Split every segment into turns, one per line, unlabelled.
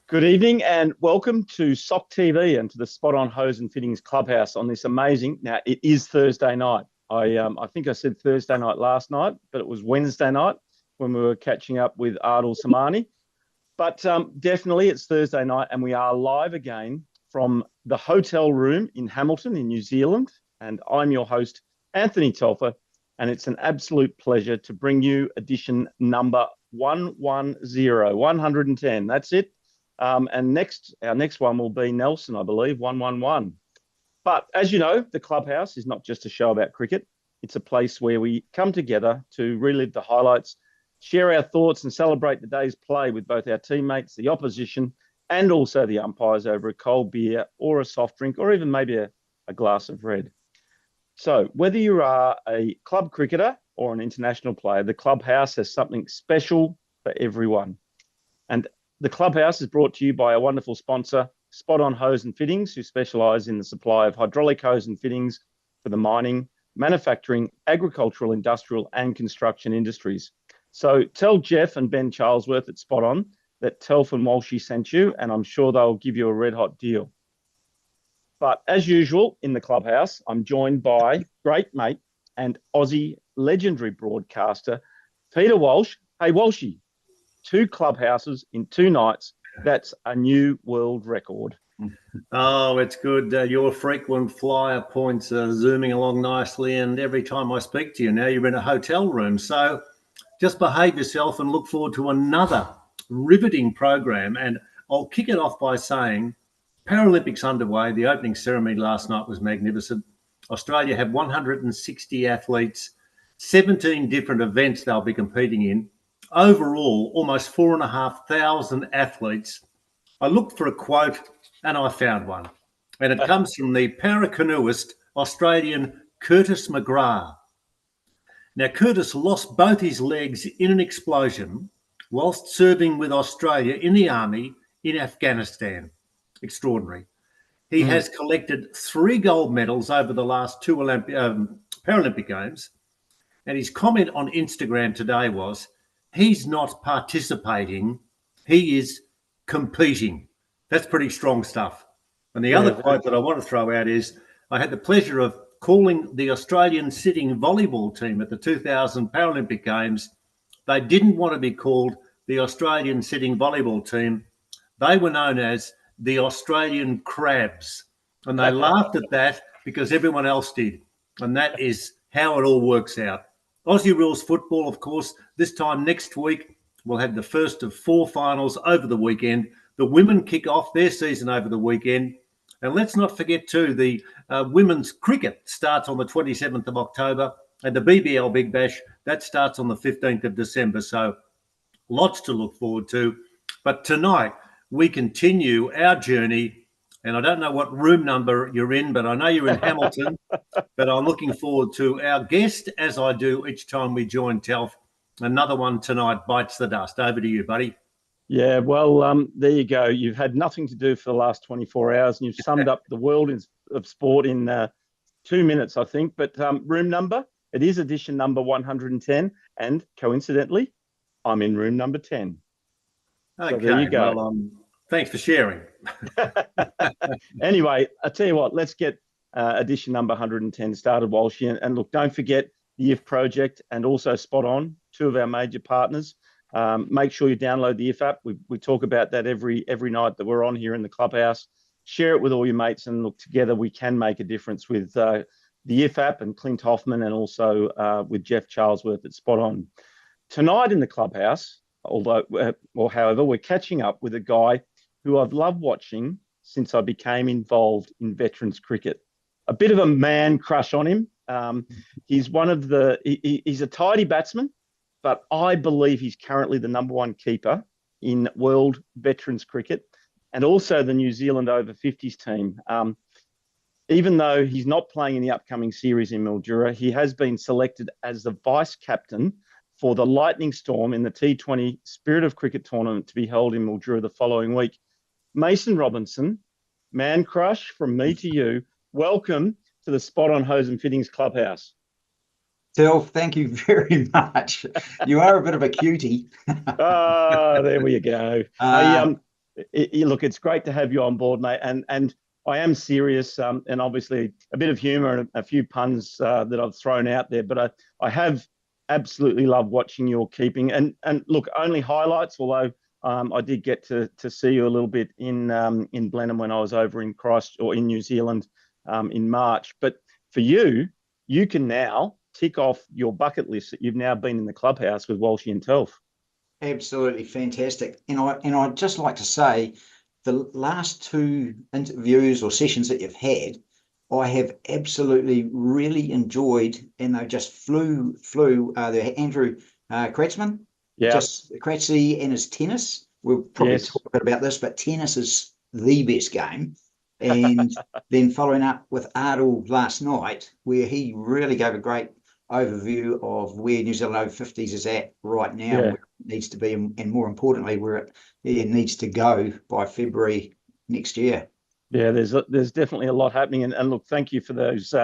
Good evening and welcome to SOC TV and to the Spot On Hose and Fittings Clubhouse on this amazing. Now, it is Thursday night. I think I said Thursday night last night, but it was Wednesday night when we were catching up with Ardal Samani. But definitely it's Thursday night and we are live again from the hotel room in Hamilton in New Zealand. And I'm your host, Anthony Telfer. And it's an absolute pleasure to bring you edition number 110, 110. That's it. And our next one will be Nelson, I believe, 111. But as you know, the Clubhouse is not just a show about cricket. It's a place where we come together to relive the highlights, share our thoughts and celebrate the day's play with both our teammates, the opposition, and also the umpires over a cold beer or a soft drink or even maybe a glass of red. So whether you are a club cricketer or an international player, the Clubhouse has something special for everyone. And the Clubhouse is brought to you by a wonderful sponsor, Spot On Hose and Fittings, who specialise in the supply of hydraulic hose and fittings for the mining, manufacturing, agricultural, industrial and construction industries. So tell Jeff and Ben Charlesworth at Spot On that Telf and Walshy sent you, and I'm sure they'll give you a red hot deal. But as usual in the Clubhouse, I'm joined by great mate and Aussie legendary broadcaster, Peter Walsh. Hey, Walshy. 2 clubhouses in 2 nights. That's a new world record.
Oh, it's good. Your frequent flyer points are zooming along nicely. And every time I speak to you now, you're in a hotel room. So just behave yourself and look forward to another riveting program. And I'll kick it off by saying Paralympics underway. The opening ceremony last night was magnificent. Australia have 160 athletes, 17 different events they'll be competing in. Overall, almost 4,500 athletes. I looked for a quote and I found one. And it comes from the para-canoeist Australian Curtis McGrath. Now, Curtis lost both his legs in an explosion whilst serving with Australia in the army in Afghanistan. Extraordinary. He has collected 3 gold medals over the last 2 Paralympic Games. And his comment on Instagram today was, he's not participating, he is competing. That's pretty strong stuff. And the other quote that I want to throw out is, I had the pleasure of calling the Australian sitting volleyball team at the 2000 Paralympic Games. They didn't want to be called the Australian sitting volleyball team. They were known as the Australian Crabs. And they laughed at that because everyone else did. And that is how it all works out. Aussie rules football, of course, this time next week, we'll have the first of 4 finals over the weekend. The women kick off their season over the weekend. And let's not forget, too, the women's cricket starts on the 27th of October and the BBL Big Bash, that starts on the 15th of December. So lots to look forward to. But tonight, we continue our journey. And I don't know what room number you're in, but I know you're in Hamilton. But I'm looking forward to our guest, as I do each time we join Telf. Another one tonight bites the dust. Over to you, buddy.
Yeah, well, there you go. You've had nothing to do for the last 24 hours and you've summed up the world of sport in 2 minutes, I think. But room number, it is edition number 110. And coincidentally, I'm in room number 10.
Okay,
so there you go.
Well, thanks for sharing.
Anyway, I tell you what, let's get edition number 110 started, Walshy. And look, don't forget the IF Project and also Spot On, 2 of our major partners. Make sure you download the IF app. We talk about that every night that we're on here in the Clubhouse. Share it with all your mates and look, together we can make a difference with the IF app and Clint Hoffman and also with Jeff Charlesworth at Spot On. Tonight in the Clubhouse, however, we're catching up with a guy who I've loved watching since I became involved in veterans cricket. A bit of a man crush on him. He's he's a tidy batsman, but I believe he's currently the #1 keeper in world veterans cricket and also the New Zealand over 50s team. Even though he's not playing in the upcoming series in Mildura, he has been selected as the vice captain for the Lightning Storm in the T20 Spirit of Cricket tournament to be held in Mildura the following week. Mason Robinson, man crush from me to you, welcome to the Spot On Hose and Fittings Clubhouse.
Telf, thank you very much. You are a bit of a cutie.
There we go. Look, it's great to have you on board, mate. And I am serious, and obviously a bit of humour and a few puns that I've thrown out there. But I have absolutely loved watching your keeping. And look, only highlights. Although I did get to see you a little bit in Blenheim when I was over in in New Zealand in March. But for you, you can now tick off your bucket list that you've now been in the clubhouse with Walshy and Telf.
Absolutely fantastic. And I'd just like to say the last two interviews or sessions that you've had, I have absolutely really enjoyed, and they just flew. Andrew Kratzman,
Yeah.
just Kratzy and his tennis. We'll probably
Yes.
talk a bit about this, but tennis is the best game. And then following up with Ardle last night, where he really gave a great overview of where New Zealand over 50s is at right now,
Yeah.
where it needs to be, and more importantly, where it needs to go by February next year.
Yeah, there's definitely a lot happening. And look, thank you for those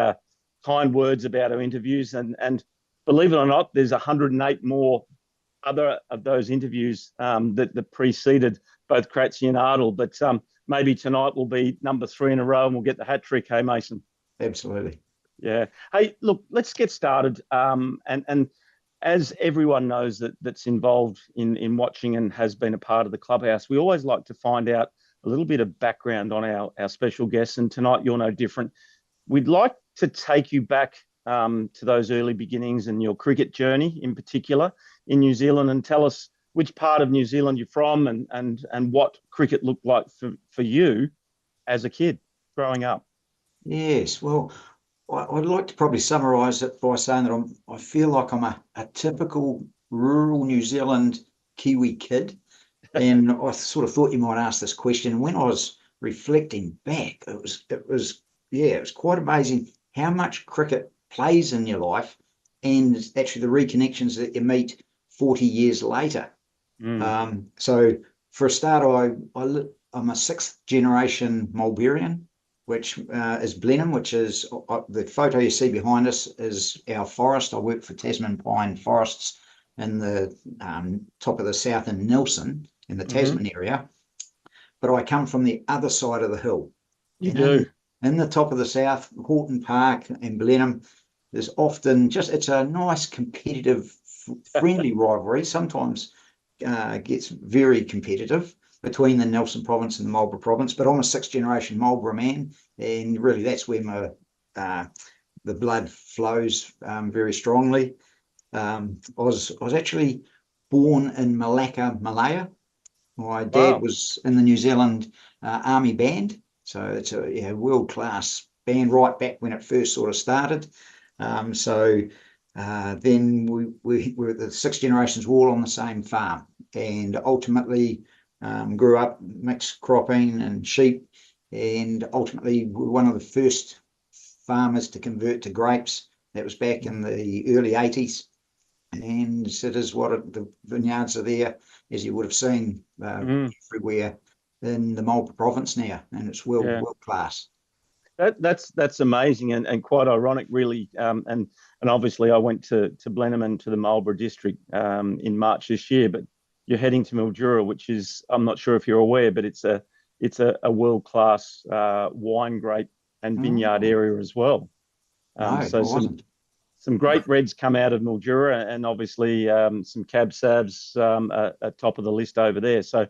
kind words about our interviews. And believe it or not, there's 108 more other of those interviews that preceded both Kratzy and Ardle. But maybe tonight will be number 3 in a row and we'll get the hat trick, hey, Mason?
Absolutely.
Yeah. Hey, look, let's get started. And as everyone knows that's involved in watching and has been a part of the clubhouse, we always like to find out a little bit of background on our special guests. And tonight you're no different. We'd like to take you back to those early beginnings and your cricket journey in particular in New Zealand, and tell us which part of New Zealand you're from and what cricket looked like for you as a kid growing up.
Yes, well, I'd like to probably summarise it by saying that I feel like I'm a typical rural New Zealand Kiwi kid. And I sort of thought you might ask this question. When I was reflecting back, it was quite amazing how much cricket plays in your life, and actually the reconnections that you meet 40 years later. So for a start, I'm a 6th generation Mulberrian, which is Blenheim, which is the photo you see behind us is our forest. I work for Tasman Pine Forests in the top of the south in Nelson in the Tasman area. But I come from the other side of the hill.
You do.
In the top of the south, Horton Park and Blenheim, there's often it's a nice competitive, friendly rivalry. Sometimes gets very competitive between the Nelson province and the Marlborough province, but I'm a 6th generation Marlborough man, and really that's where the blood flows very strongly. I was actually born in Malacca, Malaya. My dad was in the New Zealand Army Band, so it's a world-class band right back when it first sort of started. Then we were the 6 generations all on the same farm, and ultimately grew up mixed cropping and sheep, and ultimately we were one of the first farmers to convert to grapes. That was back in the early 80s. And it is the vineyards are there, as you would have seen everywhere in the Marlborough province now, and it's world class.
That's amazing and quite ironic, really. And obviously, I went to Blenheim and to the Marlborough district in March this year. But you're heading to Mildura, which is, I'm not sure if you're aware, but it's a world class wine grape and vineyard area as well. Some great reds come out of Mildura, and obviously some Cab Savs at top of the list over there. So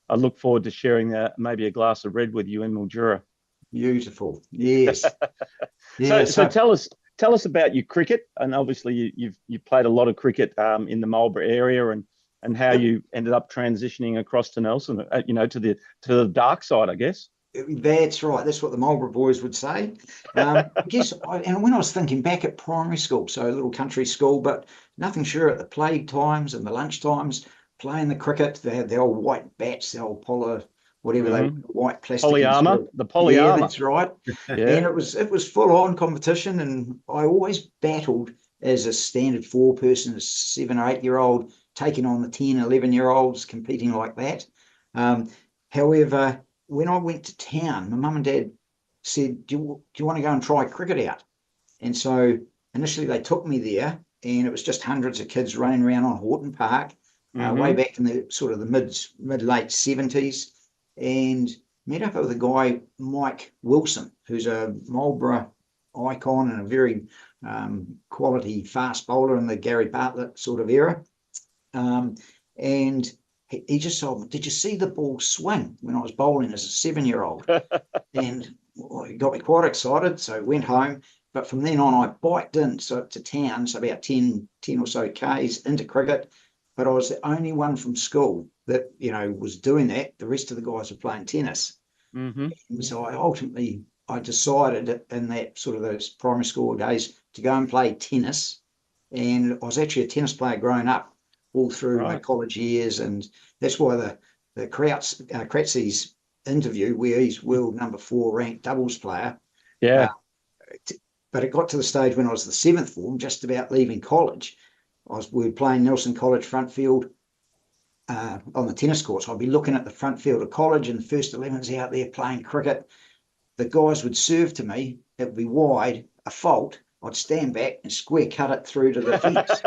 I look forward to sharing maybe a glass of red with you in Mildura.
Beautiful, yes.
So tell us about your cricket, and obviously you've played a lot of cricket in the Marlborough area, and how you ended up transitioning across to Nelson, to the dark side, I guess.
That's right. That's what the Marlborough boys would say. I guess, and when I was thinking back at primary school, so a little country school, but nothing sure at the play times and the lunch times, playing the cricket, they had the old white bats, the old whatever they were, white plastic.
The polyarmor.
Yeah, that's right.
Yeah.
And it was full on competition, and I always battled as a standard 4 person, a 7 or 8 year old, taking on the 10, 11-year-olds, competing like that. However, when I went to town, my mum and dad said, do you want to go and try cricket out? And so initially they took me there, and it was just hundreds of kids running around on Horton Park, way back in the sort of the mid late 70s. and met up with a guy, Mike Wilson, who's a Marlborough icon and a very quality fast bowler in the Gary Bartlett sort of era. And he just said, "Did you see the ball swing when I was bowling as a 7-year-old?" And it got me quite excited. So I went home. But from then on, I biked in to town, so about 10 or so Ks into cricket. But I was the only one from school that, was doing that. The rest of the guys were playing tennis.
Mm-hmm.
And so I decided in that sort of those primary school days to go and play tennis. And I was actually a tennis player growing up all through my college years. And that's why the Kratzy's interview, where he's world number 4 ranked doubles player.
Yeah.
But it got to the stage when I was the 7th form, just about leaving college. We were playing Nelson College front field on the tennis courts. I'd be looking at the front field of college and the first 11s out there playing cricket. The guys would serve to me. It would be wide, a fault. I'd stand back and square cut it through to the fence.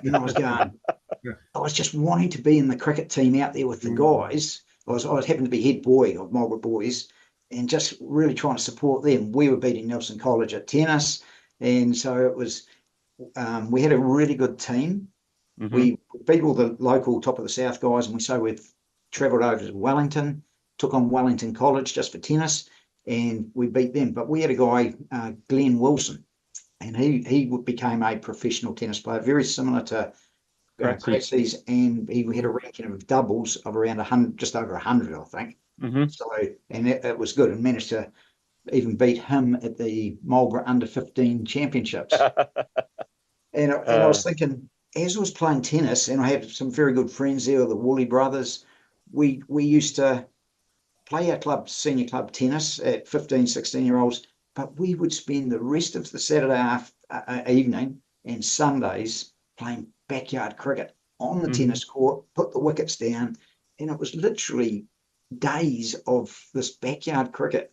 And I was just wanting to be in the cricket team out there with the guys. I was happened to be head boy of Marlborough boys, and just really trying to support them. We were beating Nelson College at tennis, and so it was. We had a really good team. Mm-hmm. We beat all the local top of the south guys, and we've travelled over to Wellington, took on Wellington College just for tennis, and we beat them. But we had a guy, Glenn Wilson, and he became a professional tennis player, very similar to Kratzy's, and he had a ranking of doubles of around 100, just over 100, I think. Mm-hmm. So, and it was good, and managed to even beat him at the Marlborough Under-15 Championships. and I was thinking, as I was playing tennis, and I had some very good friends there, the Woolley brothers, we used to play our senior club tennis at 15, 16-year-olds, but we would spend the rest of the Saturday evening and Sundays playing backyard cricket on the tennis court, put the wickets down, and it was literally days of this backyard cricket.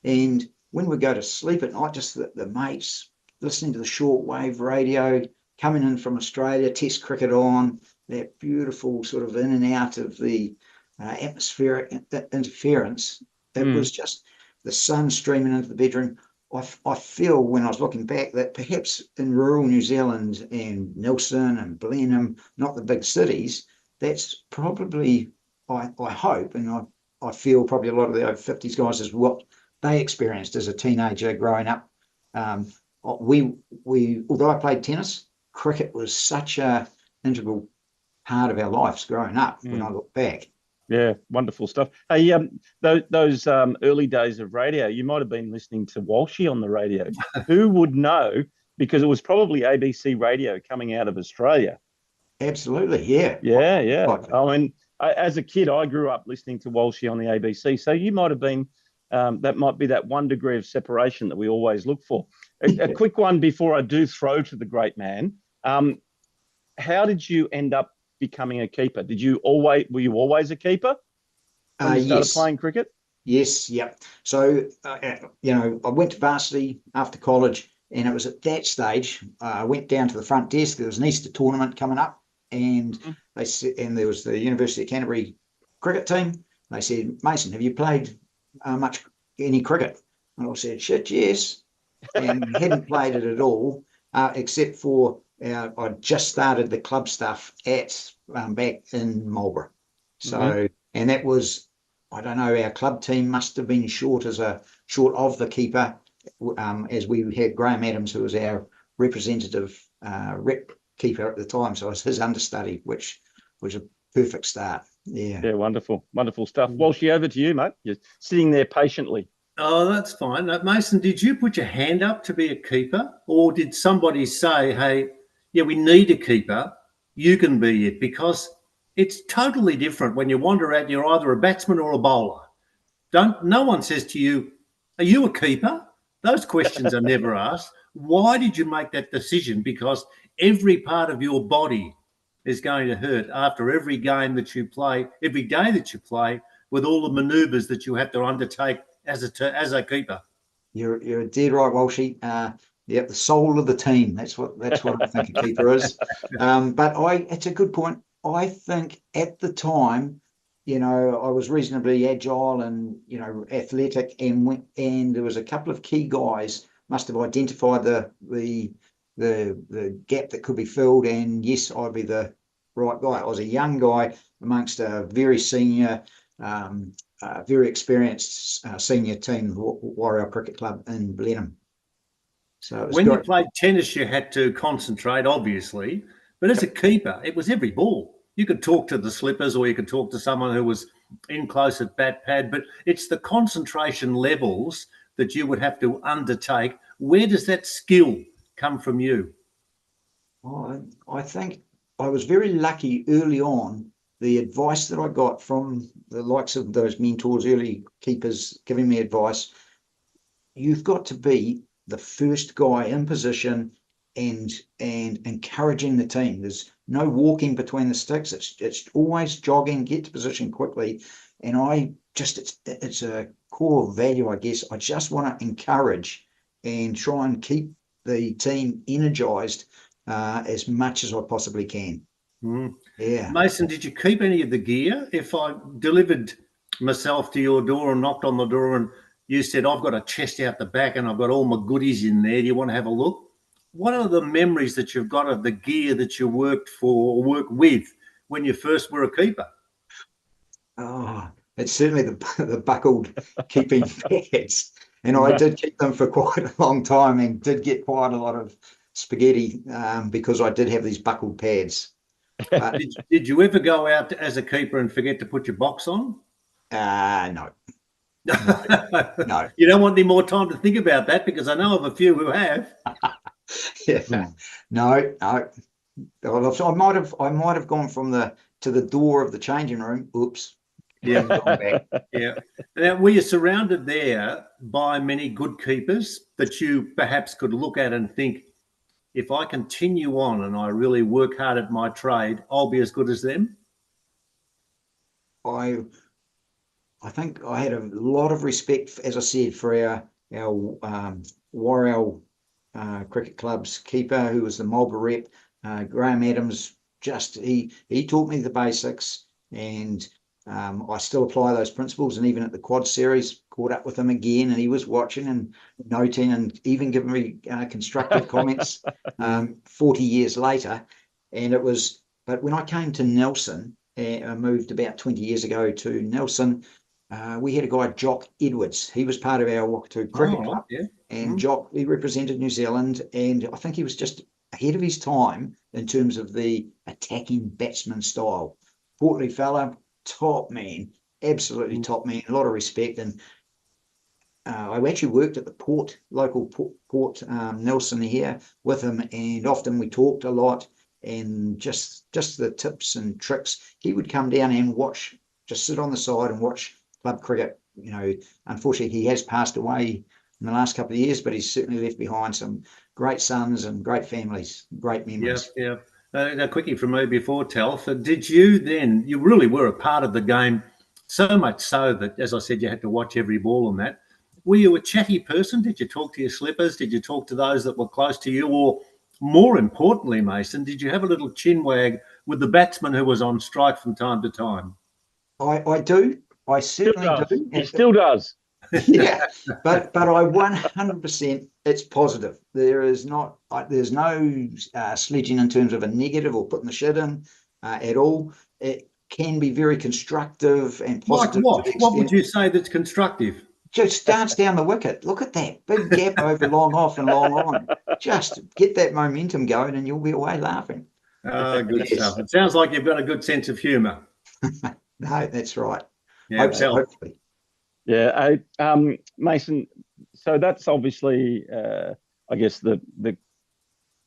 And when we go to sleep at night, just the mates listening to the shortwave radio coming in from Australia, test cricket on, that beautiful sort of in and out of the atmospheric interference. It was just the sun streaming into the bedroom. I feel when I was looking back that perhaps in rural New Zealand and Nelson and Blenheim, not the big cities, that's probably, I hope, and I feel probably a lot of the over 50s guys is what they experienced as a teenager growing up. Although I played tennis, cricket was such a integral part of our lives growing up when I look back.
Yeah, wonderful stuff. Hey, those early days of radio, you might have been listening to Walshy on the radio. Who would know? Because it was probably ABC radio coming out of Australia.
Absolutely, yeah.
Yeah. I mean, as a kid, I grew up listening to Walshy on the ABC. So you might have been, that might be that 1 degree of separation that we always look for. A quick one before I do throw to the great man. How did you end up becoming a keeper? Were you always a keeper when you started playing cricket?
Yes, yep. So, I went to varsity after college, and it was at that stage, I went down to the front desk. There was an Easter tournament coming up, and they said, and there was the University of Canterbury cricket team. They said, "Mason, have you played any cricket?" And I said, "Shit, yes." And hadn't played it at all, except for I just started the club stuff at back in Marlborough. So, and that was, I don't know, our club team must have been short of the keeper, as we had Graham Adams, who was our representative rep keeper at the time. So I was his understudy, which was a perfect start. Yeah,
wonderful stuff. Walshy, over to you, mate. You're sitting there patiently.
Oh, that's fine. Mason, did you put your hand up to be a keeper, or did somebody say, "Hey, yeah, we need a keeper, you can be it"? Because it's totally different when you wander out, you're either a batsman or a bowler. No one says to you, "Are you a keeper?" Those questions are never asked. Why did you make that decision? Because every part of your body is going to hurt after every game that you play, every day that you play, with all the manoeuvres that you have to undertake as a keeper.
You're dead right, Walshy. The soul of the team. That's what I think a keeper is. But it's a good point. I think at the time I was reasonably agile and, athletic, and there was a couple of key guys must have identified the gap that could be filled, and yes, I'd be the right guy. I was a young guy amongst a very senior, very experienced senior team, Warrior Cricket Club in Blenheim. So it was
When you
great.
played tennis, you had to concentrate, obviously, but as a keeper, it was every ball. You could talk to the slippers or you could talk to someone who was in close at bat pad, but it's the concentration levels that you would have to undertake. Where does that skill come from you?
I think I was very lucky early on. The advice that I got from the likes of those mentors, early keepers giving me advice, you've got to be the first guy in position and encouraging the team. There's no walking between the sticks. It's always jogging, get to position quickly. And it's a core value, I guess. I just want to encourage and try and keep the team energized as much as I possibly can.
Mm.
Yeah.
Mason, did you keep any of the gear? If I delivered myself to your door and knocked on the door and you said, I've got a chest out the back and I've got all my goodies in there, do you want to have a look? What are the memories that you've got of the gear that you worked for or worked with when you first were a keeper?
Oh, it's certainly the buckled keeping pads. And I did keep them for quite a long time and did get quite a lot of spaghetti because I did have these buckled pads. But
Did you ever go out as a keeper and forget to put your box on?
no, no.
You don't want any more time to think about that because I know of a few who have.
Yeah, no, no. I might have gone to the door of the changing room. Oops.
Yeah.
Gone back.
Yeah. Now, were you surrounded there by many good keepers that you perhaps could look at and think, if I continue on and I really work hard at my trade, I'll be as good as them?
I think I had a lot of respect, as I said, for our Warrior Cricket Club's keeper, who was the Marlborough rep, Graham Adams. He taught me the basics, and I still apply those principles. And even at the Quad Series, caught up with him again, and he was watching and noting, and even giving me constructive comments 40 years later. And but when I came to Nelson, I moved about 20 years ago to Nelson. We had a guy, Jock Edwards. He was part of our Wakatu Cricket Club.
Yeah.
And Jock, he represented New Zealand, and I think he was just ahead of his time in terms of the attacking batsman style. Portly fella, top man, absolutely top man, a lot of respect. And I actually worked at the local port Nelson here with him, and often we talked a lot, and just the tips and tricks. He would come down and just sit on the side and watch club cricket. Unfortunately, he has passed away in the last couple of years, but he's certainly left behind some great sons and great families, great memories.
Yeah. A quickie from me before, Telf. Did you then, you really were a part of the game, so much so that, as I said, you had to watch every ball on that. Were you a chatty person? Did you talk to your slippers? Did you talk to those that were close to you? Or more importantly, Mason, did you have a little chin wag with the batsman who was on strike from time to time?
I do. I certainly do.
He still does.
Yeah, but I 100%. It's positive. There's no sledging in terms of a negative or putting the shit in at all. It can be very constructive and positive.
Like what? What would you say that's constructive?
Just starts down the wicket. Look at that big gap over long off and long on. Just get that momentum going, and you'll be away laughing.
Good stuff. It sounds like you've got a good sense of humour.
No, that's right.
Yeah,
hopefully.
Yeah, Mason. So that's obviously, I guess, the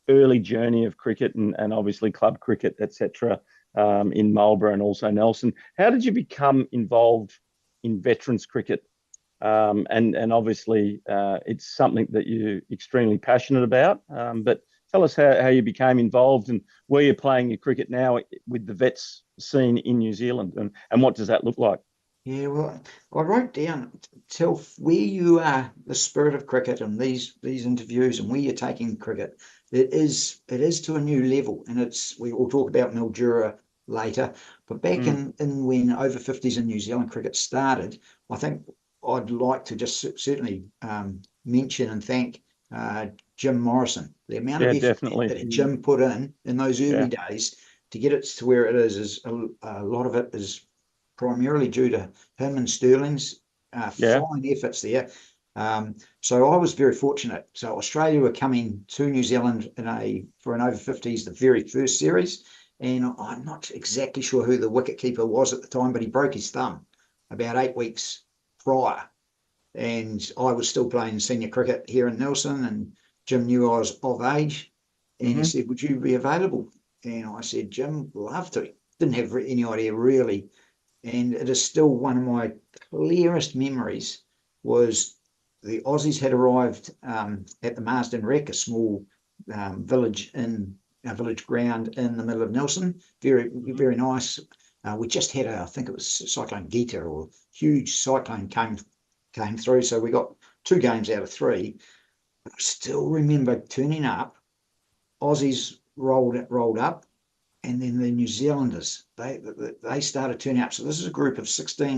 early journey of cricket and obviously club cricket, etc. In Marlborough and also Nelson. How did you become involved in veterans cricket? And obviously, it's something that you're extremely passionate about. But tell us how you became involved and where you're playing your cricket now with the vets scene in New Zealand, and what does that look like?
Yeah, well, I wrote down, Telf, where you are, the spirit of cricket and these interviews and where you're taking cricket. It is to a new level, and we all talk about Mildura later. But back in when over 50s in New Zealand cricket started, I think I'd like to just certainly mention and thank Jim Morrison. The amount of effort
definitely.
that Jim put in those early days to get it to where it is a lot of it is primarily due to him and Sterling's fine efforts there. So I was very fortunate. So Australia were coming to New Zealand for an over 50s, the very first series. And I'm not exactly sure who the wicketkeeper was at the time, but he broke his thumb about 8 weeks prior. And I was still playing senior cricket here in Nelson, and Jim knew I was of age. And he said, would you be available? And I said, Jim, love to. Didn't have any idea really. And it is still one of my clearest memories was the Aussies had arrived at the Marsden Rec, a small village ground in the middle of Nelson. Very, very nice. We just had I think it was Cyclone Gita, or huge cyclone came through. So we got 2 games out of 3. I still remember turning up. Aussies rolled up, and then the New Zealanders, they started turning up. So this is a group of 16, I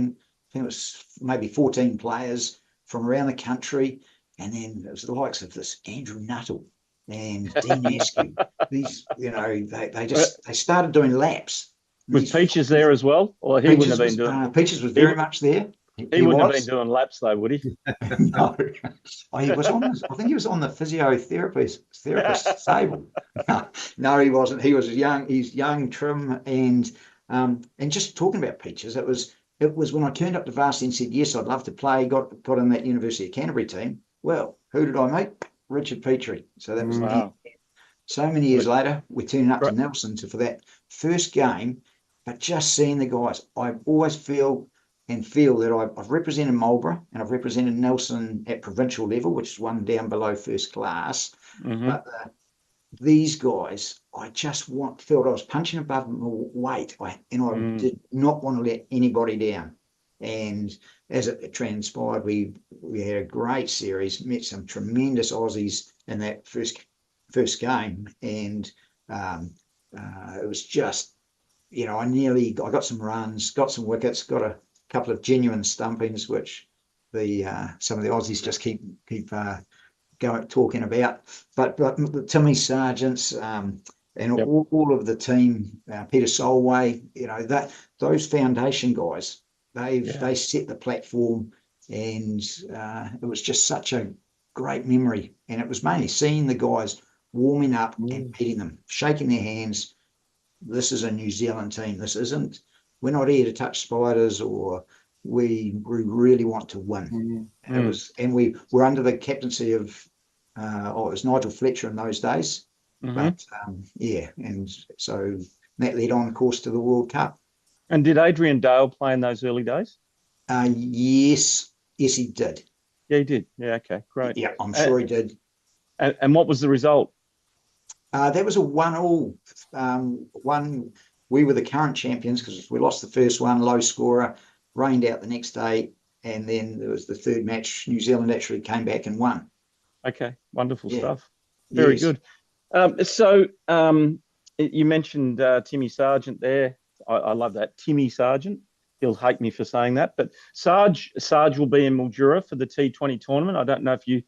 think it was maybe 14 players from around the country. And then it was the likes of this Andrew Nuttall and Dean Askew. These, they started doing laps.
Was Peaches there as well? Or he wouldn't have been doing
Peaches was very much there.
He wouldn't have been doing laps though, would he?
No. He was I think he was on the physiotherapist table. No, he wasn't. He was young. He's young, trim, and just talking about Peaches, it was when I turned up to varsity and said, yes, I'd love to play, got in that University of Canterbury team. Well, who did I meet? Richard Petrie. So that was so many years later, we're turning up to Nelson for that first game, but just seeing the guys, I always feel that I've represented Marlborough and I've represented Nelson at provincial level, which is one down below first class. But these guys, I just felt I was punching above my weight, I did not want to let anybody down. And as it transpired, we had a great series, met some tremendous Aussies in that first game, and it was just, I got some runs, got some wickets, got a couple of stumpings, which some of the Aussies just keep talking about. But Timmy Sargents and all of the team, Peter Solway, those foundation guys, they set the platform, and it was just such a great memory. And it was mainly seeing the guys warming up and beating them, shaking their hands. This is a New Zealand team. We're not here to touch spiders, or we really want to win. And we were under the captaincy of it was Nigel Fletcher in those days. But and so that led on course to the World Cup.
And did Adrian Dale play in those early days?
Yes, he did.
Yeah, he did. Yeah, okay, great.
Yeah, I'm sure he did.
And what was the result?
That was a 1-1. We were the current champions because we lost the first one, low scorer, rained out the next day, and then there was the third match. New Zealand actually came back and won.
Okay, wonderful stuff. Very good. So you mentioned Timmy Sargent there. I love that, Timmy Sargent. He'll hate me for saying that, but Sarge will be in Mildura for the T20 tournament. I don't know if you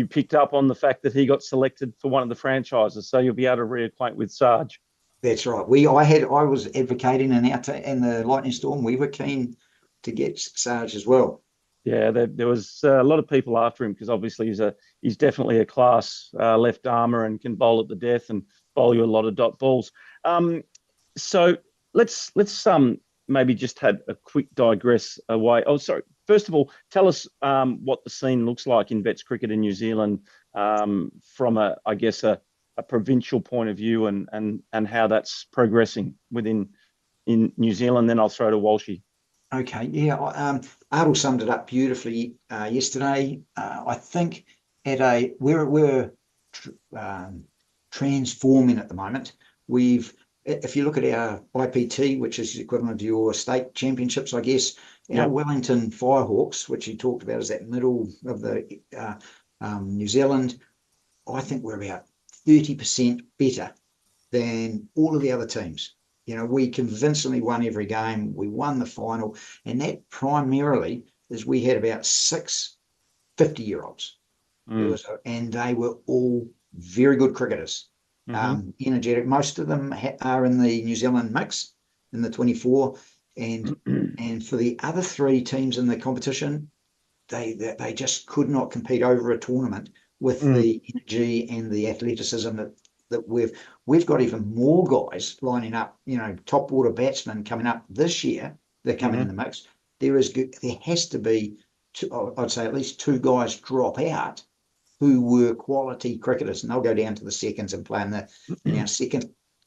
picked up on the fact that he got selected for one of the franchises, so you'll be able to reacquaint with Sarge.
That's right. I was advocating in the Lightning Storm. We were keen to get Sarge as well.
Yeah, there was a lot of people after him because obviously he's definitely a class left armour and can bowl at the death and bowl you a lot of dot balls. So let's maybe just have a quick digress away. Oh, sorry. First of all, tell us what the scene looks like in Vets cricket in New Zealand from a provincial point of view, and how that's progressing in New Zealand. Then I'll throw to Walshy.
Okay, yeah. Ardle summed it up beautifully yesterday. I think we're transforming at the moment. If you look at our IPT, which is equivalent to your state championships, I guess, our Wellington Firehawks, which you talked about, is that middle of the New Zealand. I think we're about 30% better than all of the other teams. we convincingly won every game. We won the final, and that primarily is we had about 6 50-year-olds. And they were all very good cricketers, energetic. Most of them are in the New Zealand mix in the 24, and for the other 3 teams in the competition, they just could not compete over a tournament with the energy and the athleticism that we've got. Even more guys lining up, top order batsmen coming up this year. They're coming in the mix. There has to be, I'd say, at least 2 guys drop out who were quality cricketers, and they'll go down to the seconds and play in the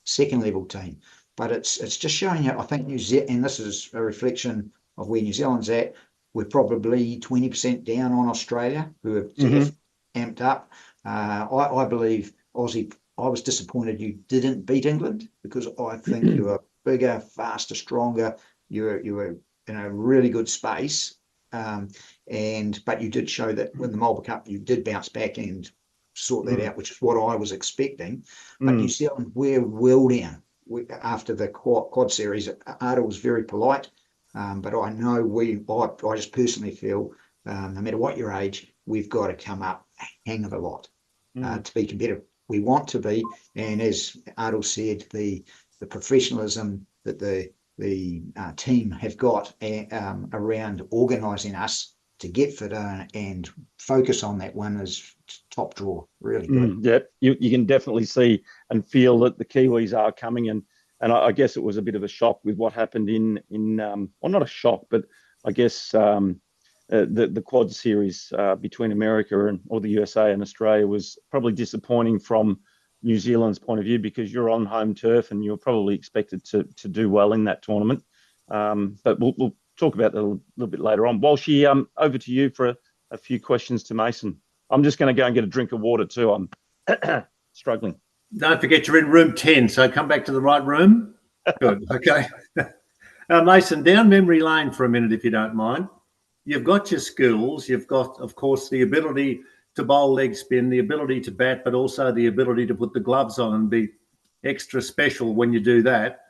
second level team. But it's just showing you, I think New Zealand, and this is a reflection of where New Zealand's at. We're probably 20% down on Australia, who have amped up. I believe Aussie. I was disappointed you didn't beat England, because I think you were bigger, faster, stronger. You were in a really good space. But you did show that when the Mulber Cup, you did bounce back and sort that out, which is what I was expecting. But New Zealand, we're well down. After the quad series, Ardle was very polite, but I know I just personally feel, no matter what your age, we've got to come up a hang of a lot to be competitive. We want to be, and as Ardle said, the professionalism that the team have got around organising us to get fit and focus on that one is top draw. Really good.
You can definitely see and feel that the Kiwis are coming, and I guess it was a bit of a shock with what happened in well, not a shock, but I guess the quad series between America or the USA and Australia was probably disappointing from New Zealand's point of view, because you're on home turf and you're probably expected to do well in that tournament. But we'll talk about that a little bit later on. Walshy, over to you for a few questions to Mason. I'm just going to go and get a drink of water too. I'm struggling.
Don't forget you're in room 10, so come back to the right room. Good. Okay. Mason, down memory lane for a minute, if you don't mind. You've got your skills. You've got, of course, the ability to bowl leg spin, the ability to bat, but also the ability to put the gloves on and be extra special when you do that.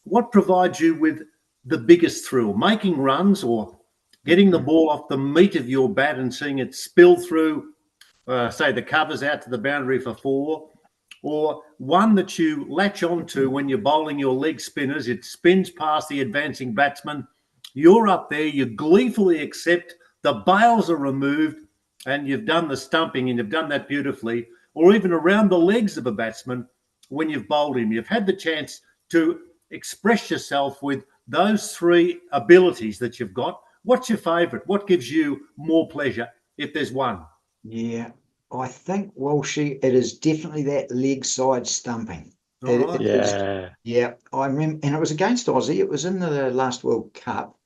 What provides you with the biggest thrill? Making runs, or getting the ball off the meat of your bat and seeing it spill through, say, the covers out to the boundary for 4, or one that you latch onto when you're bowling your leg spinners, it spins past the advancing batsman, you're up there, you gleefully accept, the bails are removed, and you've done the stumping, and you've done that beautifully, or even around the legs of a batsman when you've bowled him. You've had the chance to express yourself with those 3 abilities that you've got. What's your favourite? What gives you more pleasure, if there's one?
Yeah, I think, Walshy, it is definitely that leg side stumping.
Yeah,
I remember, and it was against Aussie. It was in the last World Cup,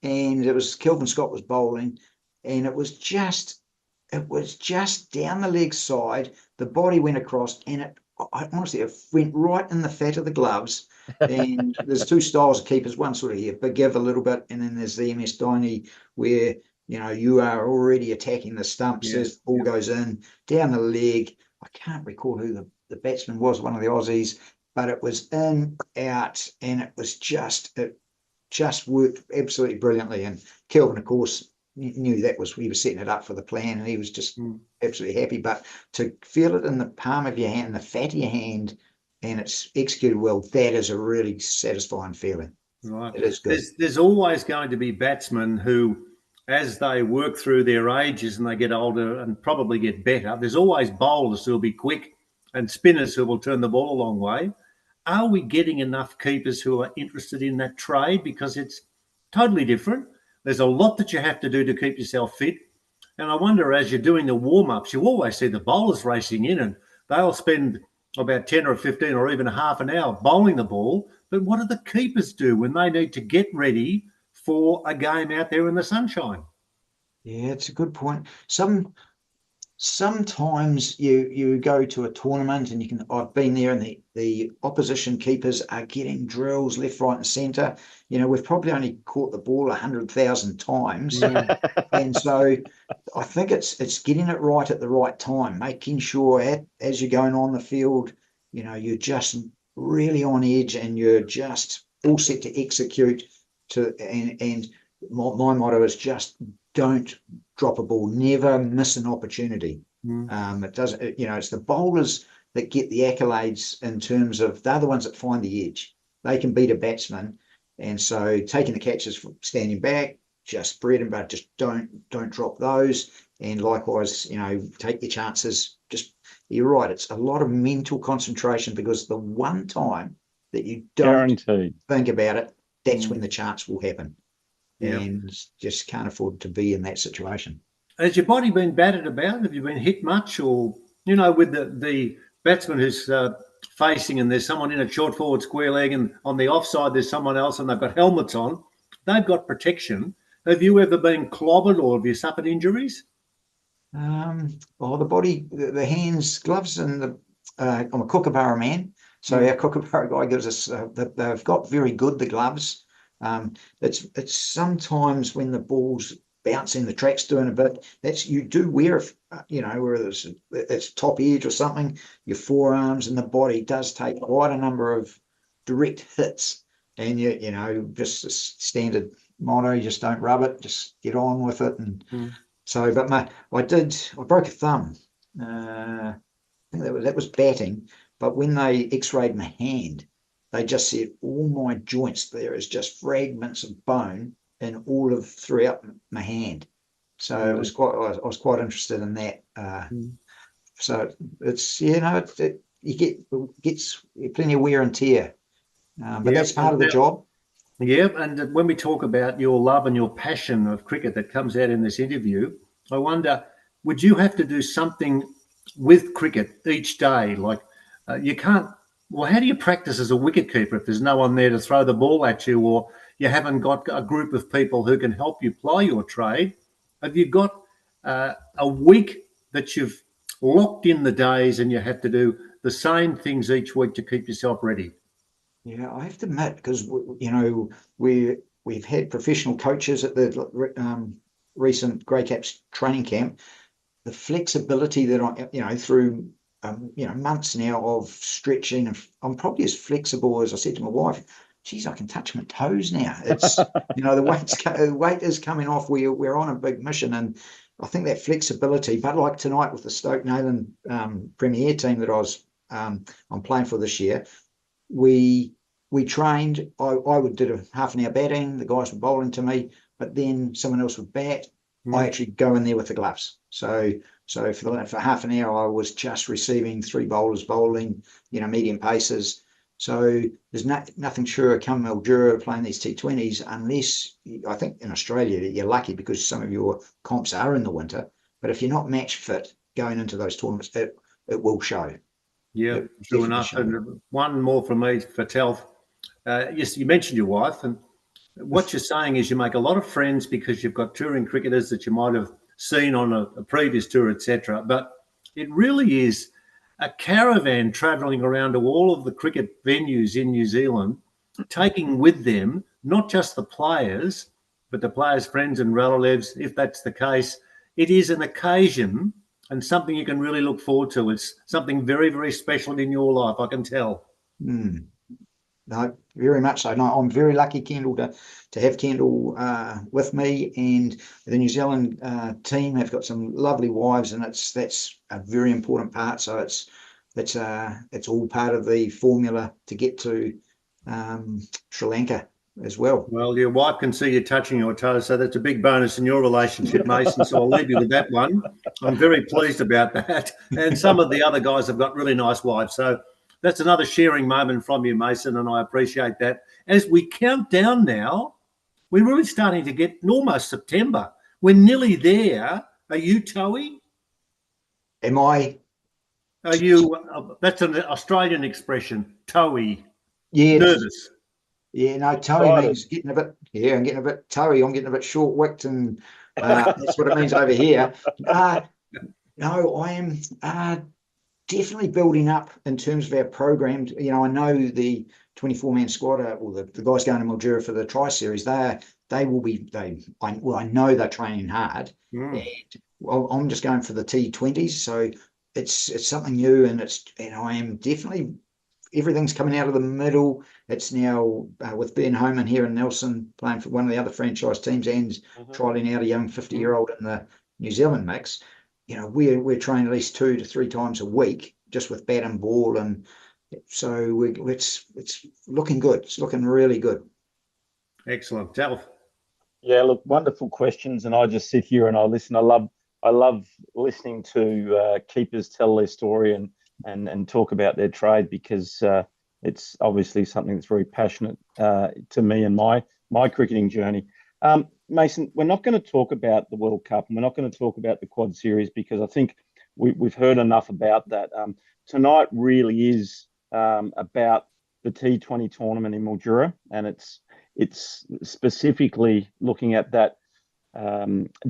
and it was Kelvin Scott was bowling, and it was just down the leg side. The body went across, and it went right in the fat of the gloves. And there's 2 styles of keepers. One sort of here, forgive a little bit, and then there's the MS Diney, where you are already attacking the stumps as the ball goes in down the leg. I can't recall who the batsman was, one of the Aussies, but it was in, out, and it just worked absolutely brilliantly. And Kelvin, of course, knew that he was setting it up for the plan, and he was just absolutely happy. But to feel it in the palm of your hand, the fat of your hand, and it's executed well, that is a really satisfying feeling.
Right.
It is good.
There's always going to be batsmen who, as they work through their ages and they get older and probably get better, there's always bowlers who will be quick and spinners who will turn the ball a long way. Are we getting enough keepers who are interested in that trade? Because it's totally different. There's a lot that you have to do to keep yourself fit. And I wonder, as you're doing the warm-ups, you always see the bowlers racing in, and they'll spend about 10 or 15 or even half an hour bowling the ball. But what do the keepers do when they need to get ready for a game out there in the sunshine?
Yeah, it's a good point. Sometimes you go to a tournament, and I've been there, and the opposition keepers are getting drills left, right, and centre. We've probably only caught the ball 100,000 times, and so I think it's getting it right at the right time, making sure as you're going on the field, you're just really on edge and you're just all set to execute. And my motto is just don't drop a ball, never miss an opportunity. It doesn't, it's the bowlers that get the accolades in terms of they're the ones that find the edge. They can beat a batsman, and so taking the catches from standing back, just bread and butter, just don't drop those. And likewise, take your chances. Just, you're right, it's a lot of mental concentration, because the one time that you don't think about it, that's when the chance will happen. And just can't afford to be in that situation.
Has your body been battered about? Have you been hit much? Or, with the batsman who's facing, and there's someone in a short forward square leg, and on the offside there's someone else, and they've got helmets on. They've got protection. Have you ever been clobbered, or have you suffered injuries?
The body, the hands, gloves, and I'm a Kookaburra man. So our Kookaburra guy gives us, they've got very good, the gloves. It's sometimes when the ball's bouncing, the track's doing a bit, you do wear, whether it's top edge or something, your forearms and the body does take quite a number of direct hits. And just a standard motto, you just don't rub it, just get on with it. And so, but I broke a thumb. I think that was batting, but when they x-rayed my hand, they just said all my joints there is just fragments of bone and all of throughout my hand. So I was quite interested in that. So it's, you gets plenty of wear and tear, but that's part of the job.
Yeah, and when we talk about your love and your passion of cricket that comes out in this interview, I wonder, would you have to do something with cricket each day? Like you can't. Well, how do you practice as a wicketkeeper if there's no one there to throw the ball at you, or you haven't got a group of people who can help you ply your trade? Have you got a week that you've locked in the days and you have to do the same things each week to keep yourself ready?
Yeah, I have to admit, because we've had professional coaches at the recent Grey Caps training camp. The flexibility that through months now of stretching, and I'm probably as flexible as I said to my wife. Geez, I can touch my toes now. It's the weight is coming off. We're on a big mission, and I think that flexibility. But like tonight with the Stoke Nayland Premier team that I'm playing for this year, we trained. I did a half an hour batting. The guys were bowling to me, but then someone else would bat. I actually go in there with the gloves. So for half an hour, I was just receiving 3 bowlers bowling, medium paces. So there's nothing sure come Mildura playing these T20s, unless I think in Australia you're lucky because some of your comps are in the winter. But if you're not match fit going into those tournaments, it will show.
Yeah, true enough. And one more from me for Telf. Yes, you mentioned your wife, and what you're saying is you make a lot of friends because you've got touring cricketers that you might have seen on a previous tour, etc. But it really is a caravan travelling around to all of the cricket venues in New Zealand, taking with them not just the players, but the players' friends and relatives, if that's the case. It is an occasion and something you can really look forward to. It's something very, very special in your life, I can tell.
No, very much so. No, I'm very lucky, Kendall, to have Kendall with me, and the New Zealand team have got some lovely wives, and that's a very important part. So it's all part of the formula to get to Sri Lanka as well.
Well, your wife can see you touching your toes, so that's a big bonus in your relationship, Mason. So I'll leave you with that one. I'm very pleased about that. And some of the other guys have got really nice wives. So that's another sharing moment from you, Mason, and I appreciate that. As we count down now, we're really starting to get almost September. We're nearly there. Are you toey?
Am I?
Are you? That's an Australian expression, toey.
Yeah.
Nervous.
Yeah, no, toey means getting a bit. Yeah, I'm getting a bit toey. I'm getting a bit short-wicked, and that's what it means over here. No, I am definitely building up in terms of our program. I know the 24-man squad, or the guys going to Mildura for the Tri-Series. They will be. I know they're training hard. And I'm just going for the T20s, so it's something new, and I am definitely everything's coming out of the middle. It's now with Ben Homan here in Nelson playing for one of the other franchise teams and trialing out a young 50-year-old in the New Zealand mix. We're training at least 2 to 3 times a week just with bat and ball, and so it's looking good. It's looking really good.
Excellent. Telf.
Yeah, look, wonderful questions, and I just sit here and I listen. I love listening to keepers tell their story and talk about their trade, because it's obviously something that's very passionate to me and my cricketing journey. Mason, we're not going to talk about the World Cup, and we're not going to talk about the Quad Series, because I think we've heard enough about that. Tonight really is about the T20 tournament in Mildura, and it's specifically looking at that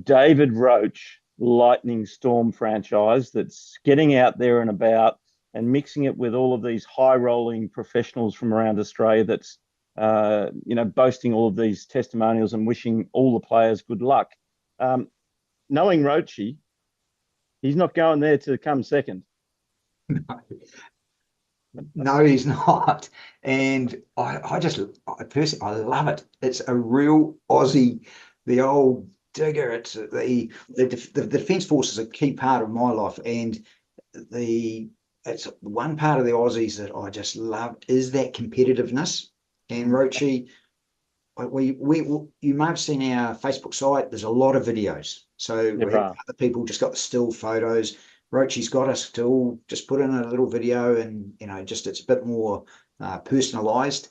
David Roach Lightning Storm franchise that's getting out there and about and mixing it with all of these high-rolling professionals from around Australia that's boasting all of these testimonials and wishing all the players good luck. Knowing Roachy, he's not going there to come second.
No, he's not. And I personally, I love it. It's a real Aussie, the old digger. It's the Defence Force is a key part of my life, and it's one part of the Aussies that I just love is that competitiveness. And Roachy, you may have seen our Facebook site. There's a lot of videos. So other people just got the still photos. Roachy's got us to all just put in a little video, and just it's a bit more personalised.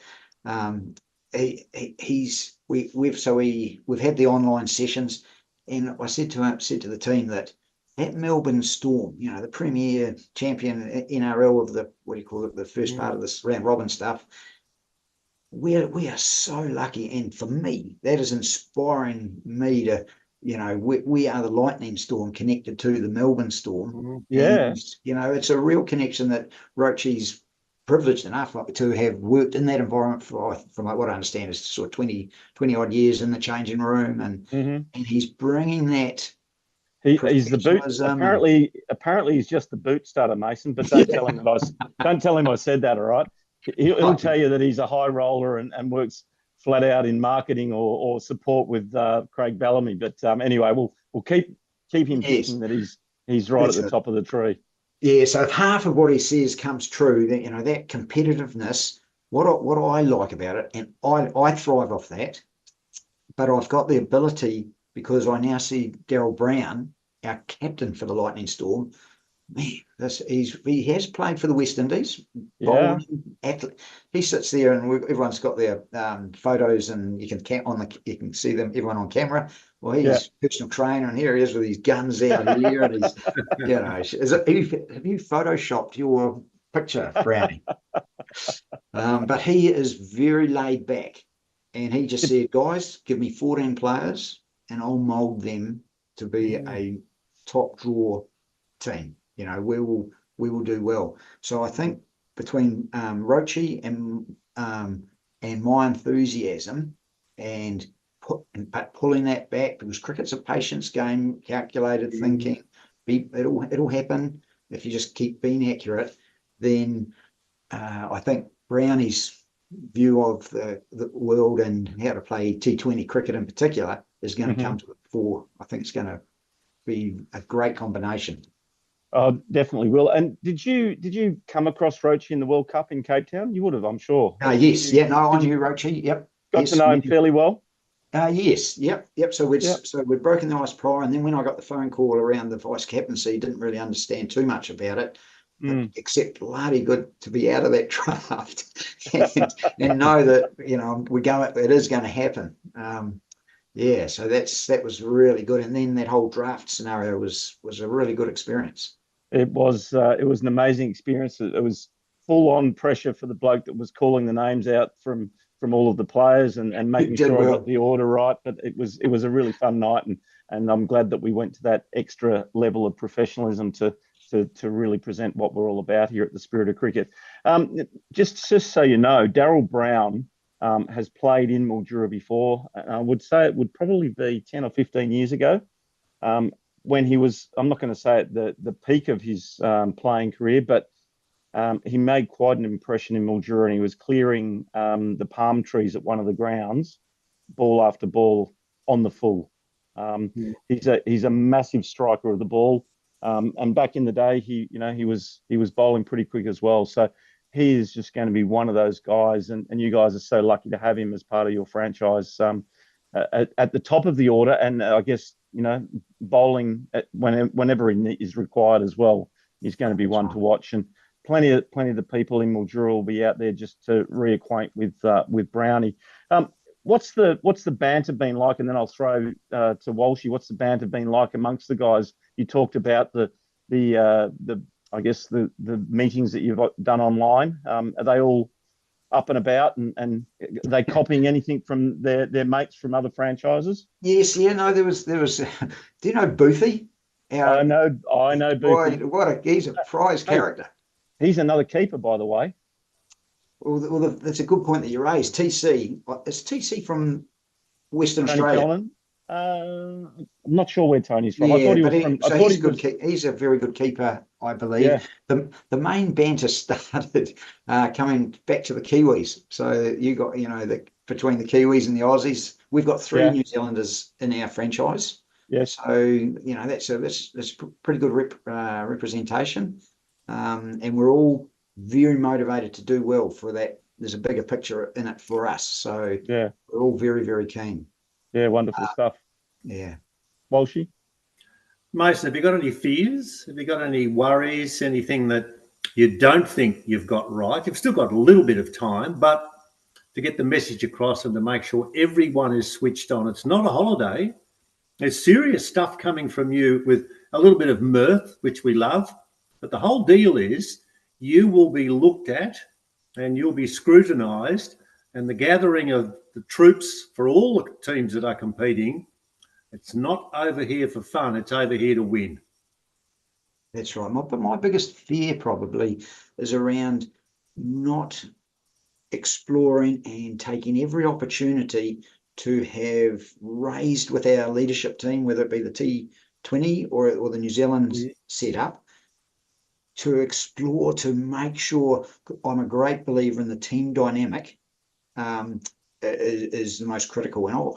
We've had the online sessions, and I said to the team that at Melbourne Storm, the premier champion NRL of the first part of this round robin stuff. We are so lucky, and for me, that is inspiring me to. We are the Lightning Storm connected to the Melbourne Storm.
Yeah.
And, it's a real connection that Roachy's privileged enough to have worked in that environment from what I understand is sort of 20 odd years in the changing room. And he's bringing that.
He's the boot. Apparently he's just the boot starter, Mason, but don't tell him I said that, all right? He'll tell you that he's a high roller and works flat out in marketing or support with Craig Bellamy. But anyway, we'll keep him thinking that he's right at the top of the tree.
Yeah, so if half of what he says comes true, that competitiveness, what I like about it, and I thrive off that, but I've got the ability, because I now see Darryl Brown, our captain for the Lightning Storm. Man, he has played for the West Indies.
Yeah.
He sits there, and everyone's got their photos, and you can see them, everyone on camera. Well, he's personal trainer, and here he is with his guns out here, and he's, have you photoshopped your picture, Brownie? But he is very laid back, and he just said, guys, give me 14 players, and I'll mould them to be a top draw team. We will do well. So I think between Roachy and my enthusiasm and pulling that back, because cricket's a patience game, calculated thinking. It'll happen if you just keep being accurate. Then I think Brownie's view of the world and how to play T20 cricket in particular is going to come to the fore. I think it's going to be a great combination.
Oh, definitely will. And did you come across Roachy in the World Cup in Cape Town? You would have, I'm sure.
Yes. I knew Roachy. Yep.
Got to know him fairly well.
Yes. Yep. So we'd broken the ice prior, and then when I got the phone call around the vice captaincy, didn't really understand too much about it, except bloody good to be out of that draft and know that it is going to happen. So that was really good, and then that whole draft scenario was a really good experience.
It was an amazing experience. It was full on pressure for the bloke that was calling the names out from all of the players and making sure I got the order right. But it was a really fun night, and I'm glad that we went to that extra level of professionalism to really present what we're all about here at the Spirit of Cricket. Just so you know, Darryl Brown has played in Mildura before. I would say it would probably be 10 or 15 years ago. When he was, I'm not going to say at the peak of his playing career, but He made quite an impression in Mildura, and he was clearing the palm trees at one of the grounds, ball after ball on the full. He's a massive striker of the ball, and back in the day, he was bowling pretty quick as well. So he is just going to be one of those guys, and you guys are so lucky to have him as part of your franchise at the top of the order, and I guess bowling whenever he is required as well. He's going to be one to watch, and plenty of the people in Mildura will be out there just to reacquaint with Brownie. What's the banter been like? And then I'll throw to Walshy. What's the banter been like amongst the guys? You talked about the I guess the meetings that you've done online. Are they all up and about, and are they copying anything from their mates from other franchises?
Yes, yeah, no, there was. Do you know Boofy?
I know
Boy,
Boofy.
he's a prize character.
He's another keeper, by the way.
Well, that's a good point that you raised. TC, it's TC from Western
Tony
Australia.
Cullen. I'm not sure where Tony's from.
Yeah,
I thought he was from.
So he's a good. He's a very good keeper, I believe.
Yeah.
The main banter started coming back to the Kiwis. So you got between the Kiwis and the Aussies, we've got three New Zealanders in our franchise.
Yes.
So that's a pretty good representation, and we're all very motivated to do well for that. There's a bigger picture in it for us. So we're all very, very keen.
Yeah, wonderful stuff.
Yeah.
Walshy?
Mason, have you got any fears? Have you got any worries? Anything that you don't think you've got right? You've still got a little bit of time, but to get the message across and to make sure everyone is switched on. It's not a holiday. There's serious stuff coming from you with a little bit of mirth, which we love. But the whole deal is you will be looked at and you'll be scrutinised, and the gathering of the troops for all the teams that are competing, it's not over here for fun, it's over here to win.
That's right. But my biggest fear probably is around not exploring and taking every opportunity to have raised with our leadership team, whether it be the T20 or the New Zealand setup, to explore, to make sure. I'm a great believer in the team dynamic is the most critical. And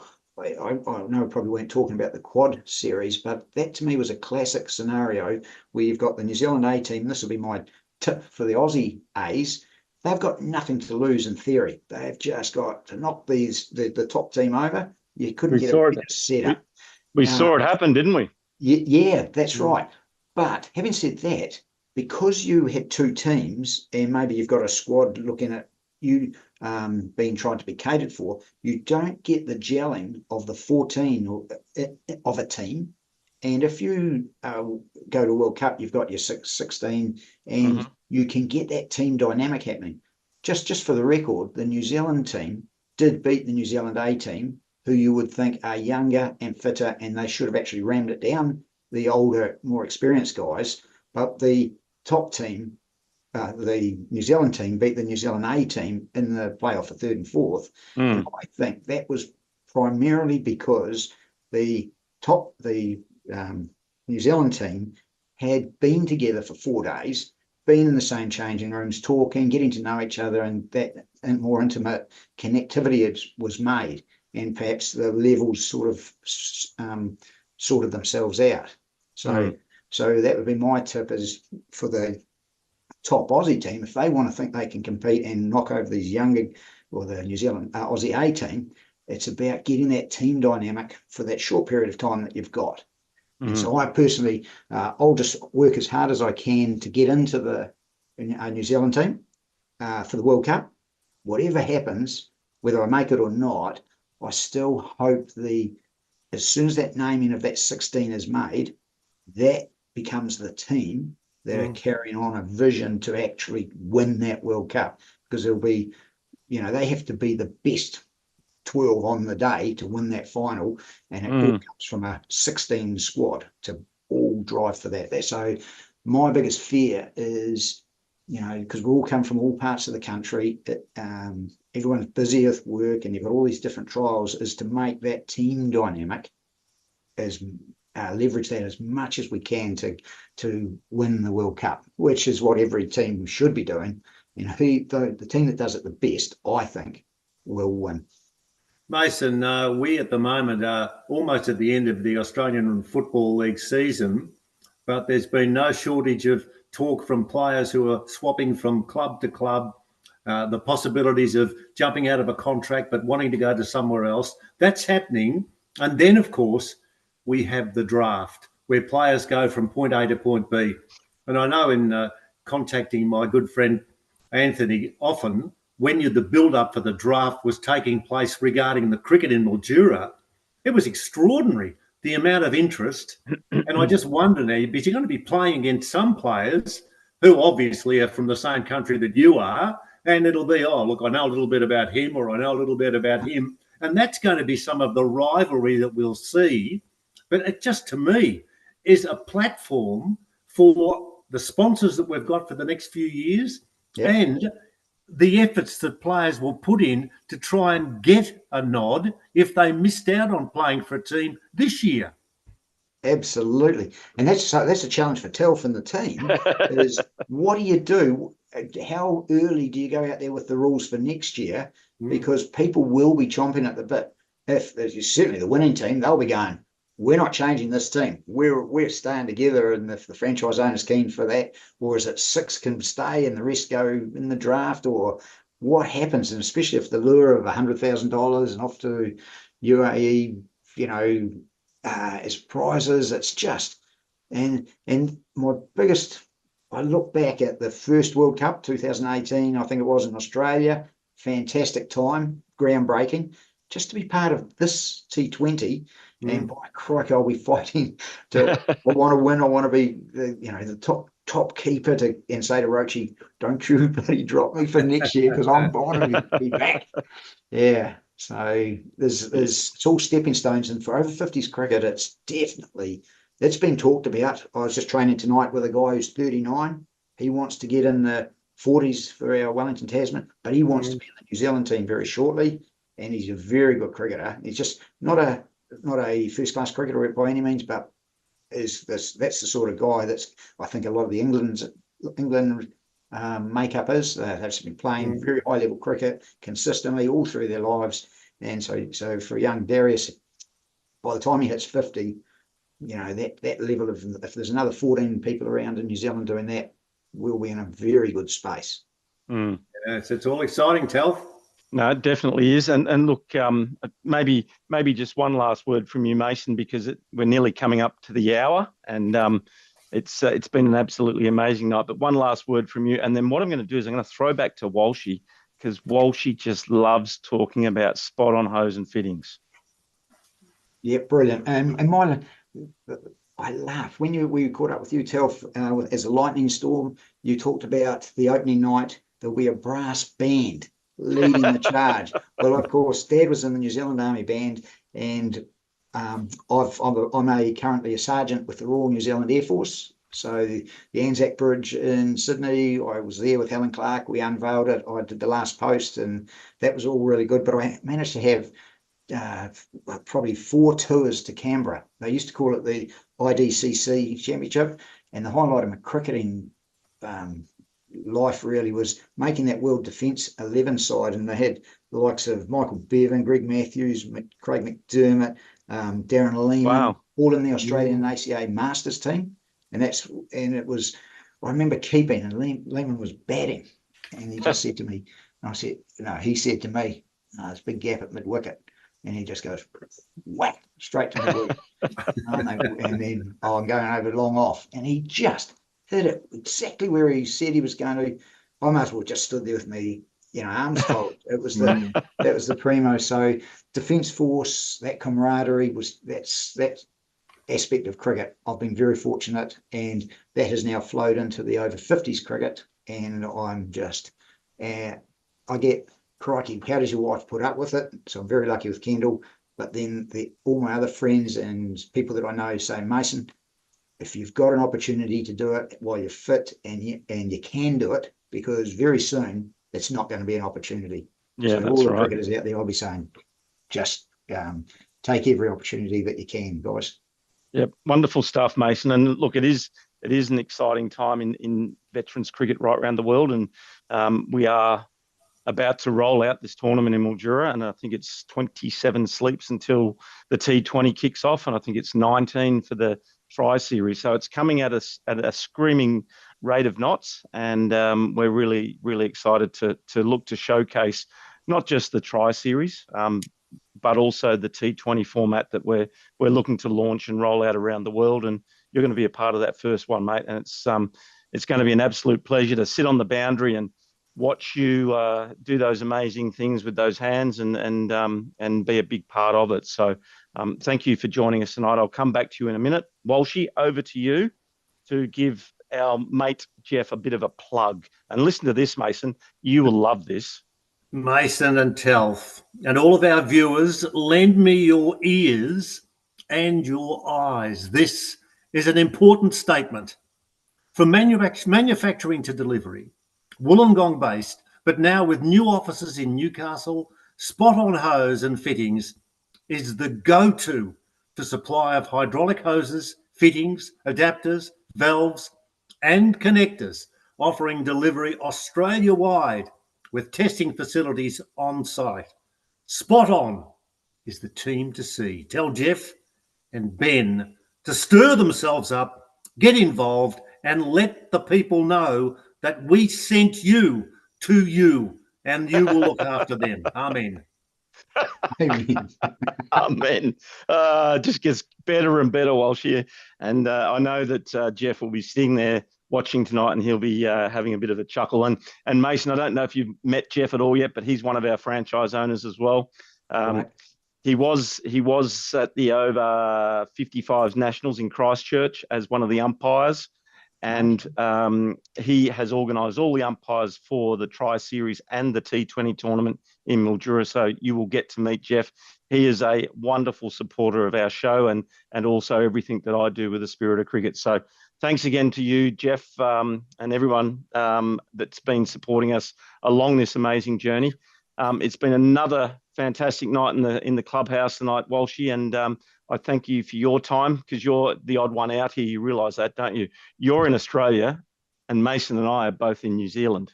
I know we probably weren't talking about the quad series, but that to me was a classic scenario where you've got the New Zealand A team. This will be my tip for the Aussie A's. They've got nothing to lose in theory. They've just got to knock the top team over. You couldn't get a better setup.
We saw it happen, didn't we?
Yeah, that's right. But having said that, because you had two teams and maybe you've got a squad looking at you being tried to be catered for, you don't get the gelling of the 14 of a team. And if you go to World Cup, you've got your 16, and you can get that team dynamic happening. Just for the record, the New Zealand team did beat the New Zealand A team, who you would think are younger and fitter, and they should have actually rammed it down, the older, more experienced guys. But the top team, the New Zealand team, beat the New Zealand A team in the playoff for third and fourth. And I think that was primarily because the New Zealand team had been together for 4 days, been in the same changing rooms, talking, getting to know each other, and that more intimate connectivity was made, and perhaps the levels sort of sorted themselves out. So that would be my tip, is for the top Aussie team, if they want to think they can compete and knock over these younger, or the New Zealand Aussie A team, it's about getting that team dynamic for that short period of time that you've got. And so I personally, I'll just work as hard as I can to get into the New Zealand team for the World Cup. Whatever happens, whether I make it or not, I still hope as soon as that naming of that 16 is made, that becomes the team that are carrying on a vision to actually win that World Cup, because it'll be, they have to be the best 12 on the day to win that final, and it all comes from a 16 squad to all drive for that. So my biggest fear is, because we all come from all parts of the country, everyone's busy with work and you've got all these different trials, is to make that team dynamic as leverage that as much as we can to win the World Cup, which is what every team should be doing. You know, the team that does it the best, I think, will win.
Mason, we at the moment are almost at the end of the Australian Football League season, but there's been no shortage of talk from players who are swapping from club to club, the possibilities of jumping out of a contract but wanting to go to somewhere else. That's happening. And then, of course, we have the draft where players go from point A to point B. And I know in contacting my good friend Anthony often, when the build-up for the draft was taking place regarding the cricket in Mildura, it was extraordinary, the amount of interest. And I just wonder now, because you're going to be playing against some players who obviously are from the same country that you are, and it'll be, oh, look, I know a little bit about him, or I know a little bit about him. And that's going to be some of the rivalry that we'll see. But it just, to me, is a platform for the sponsors that we've got for the next few years, and the efforts that players will put in to try and get a nod if they missed out on playing for a team this year.
Absolutely. And that's a challenge for Telf and the team is what do you do? How early do you go out there with the rules for next year? Because people will be chomping at the bit. If certainly the winning team, they'll be going, we're not changing this team. We're staying together, and if the franchise owner's keen for that, or is it 6 can stay and the rest go in the draft, or what happens? And especially if the lure of $100,000 and off to UAE, you know, as prizes, it's just and my biggest. I look back at the first World Cup, 2018, I think it was in Australia. Fantastic time, groundbreaking. Just to be part of this T20. And by crikey, I'll be fighting I want to win. I want to be the top keeper and say to Roachy, don't you bloody drop me for next year because I want to be back. Yeah. So it's all stepping stones, and for over 50s cricket, it's been talked about. I was just training tonight with a guy who's 39. He wants to get in the 40s for our Wellington Tasman, but he wants to be in the New Zealand team very shortly, and he's a very good cricketer. He's just not a first-class cricketer by any means, but that's the sort of guy that's, I think, a lot of the England makeup is. They've been playing very high-level cricket consistently all through their lives, and so for young Darius, by the time he hits 50, you know, that level of, if there's another 14 people around in New Zealand doing that, we'll be in a very good space.
Yes, it's all exciting, Telf.
No, it definitely is. And look, maybe just one last word from you, Mason, because we're nearly coming up to the hour, and it's been an absolutely amazing night. But one last word from you, and then what I'm going to do is I'm going to throw back to Walshy, because Walshy just loves talking about spot-on hose and fittings.
Yeah, brilliant. And I laugh when we caught up with you, Telf, as a lightning storm. You talked about the opening night. There'll be a brass band leading the charge. Well, of course, Dad was in the New Zealand Army Band, and I'm currently a sergeant with the Royal New Zealand Air Force. So the Anzac Bridge in Sydney, I was there with Helen Clark. We unveiled it. I did the last post, and that was all really good. But I managed to have probably 4 tours to Canberra. They used to call it the IDCC Championship, and the highlight of my cricketing life really was making that World Defence 11 side, and they had the likes of Michael Bevan, Greg Matthews, Craig McDermott, Darren Lehman, all in the Australian ACA Masters team, and it was. I remember keeping, and Lehman was batting, and he just said to me, and I said, he said to me, "There's a big gap at mid wicket." And he just goes whack straight to the wood. And then I'm going over long off. And he just hit it exactly where he said he was going to. I might as well just stood there with me, arms folded. It was that was the primo. So Defence Force, that camaraderie that aspect of cricket. I've been very fortunate, and that has now flowed into the over 50s cricket. And I'm just, I get, crikey, how does your wife put up with it? So I'm very lucky with Kendall. But then all my other friends and people that I know say, Mason, if you've got an opportunity to do it while you're fit and you can do it, because very soon it's not going to be an opportunity.
Yeah,
so
that's
all the
right.
cricketers out there, I'll be saying, just take every opportunity that you can, guys.
Yep, wonderful stuff, Mason. And look, it is an exciting time in veterans cricket right around the world, and we are about to roll out this tournament in Mildura, and I think it's 27 sleeps until the T20 kicks off, and I think it's 19 for the Tri Series. So it's coming at us at a screaming rate of knots, and we're really, really excited to look to showcase not just the Tri Series, but also the T20 format that we're looking to launch and roll out around the world. And you're going to be a part of that first one, mate. And it's going to be an absolute pleasure to sit on the boundary and watch you do those amazing things with those hands and be a big part of it. So thank you for joining us tonight. I'll come back to you in a minute. Walshy, over to you to give our mate Jeff a bit of a plug. And listen to this, Mason. You will love this.
Mason and Telf, and all of our viewers, lend me your ears and your eyes. This is an important statement. From manufacturing to delivery, Wollongong based, but now with new offices in Newcastle, Spot On Hose and Fittings is the go-to for supply of hydraulic hoses, fittings, adapters, valves, and connectors, offering delivery Australia-wide with testing facilities on site. Spot On is the team to see. Tell Jeff and Ben to stir themselves up, get involved, and let the people know that we sent you to you, and you will look after them. Amen.
Amen.
Amen. Just gets better and better, Walshy. And I know that Jeff will be sitting there watching tonight, and he'll be having a bit of a chuckle. And Mason, I don't know if you've met Jeff at all yet, but he's one of our franchise owners as well.
Right.
He was at the over 55s nationals in Christchurch as one of the umpires, and he has organised all the umpires for the Tri Series and the T20 tournament in Mildura. So you will get to meet Jeff. He is a wonderful supporter of our show and also everything that I do with the Spirit of Cricket. So thanks again to you, Jeff, and everyone that's been supporting us along this amazing journey. It's been another fantastic night in the clubhouse tonight, Walshy, and I thank you for your time, because you're the odd one out here. You realise that, don't you? You're in Australia, and Mason and I are both in New Zealand.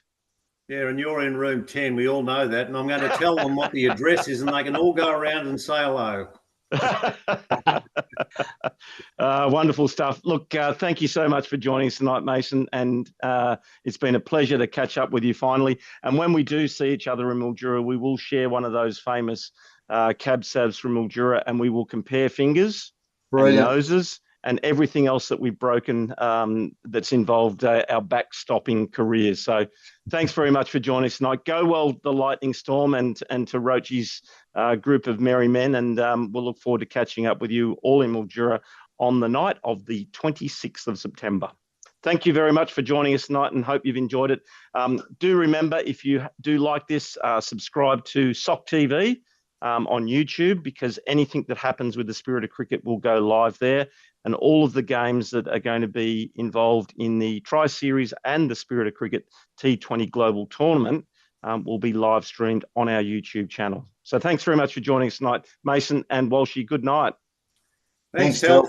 Yeah, and you're in room 10. We all know that. And I'm going to tell them what the address is, and they can all go around and say hello.
Wonderful stuff. Look, thank you so much for joining us tonight, Mason. And it's been a pleasure to catch up with you finally. And when we do see each other in Mildura, we will share one of those famous cab sabs from Mildura, and we will compare fingers and noses and everything else that we've broken that's involved our backstopping careers. So thanks very much for joining us tonight. Go well, the Lightning Storm, and to Roachie's group of merry men. And we'll look forward to catching up with you all in Mildura on the night of the 26th of September. Thank you very much for joining us tonight, and hope you've enjoyed it. Do remember, if you do like this, subscribe to SOC TV on YouTube, because anything that happens with the Spirit of Cricket will go live there. And all of the games that are going to be involved in the Tri Series and the Spirit of Cricket T20 Global Tournament will be live streamed on our YouTube channel. So thanks very much for joining us tonight, Mason and Walshy. Good night.
Thanks, Telf.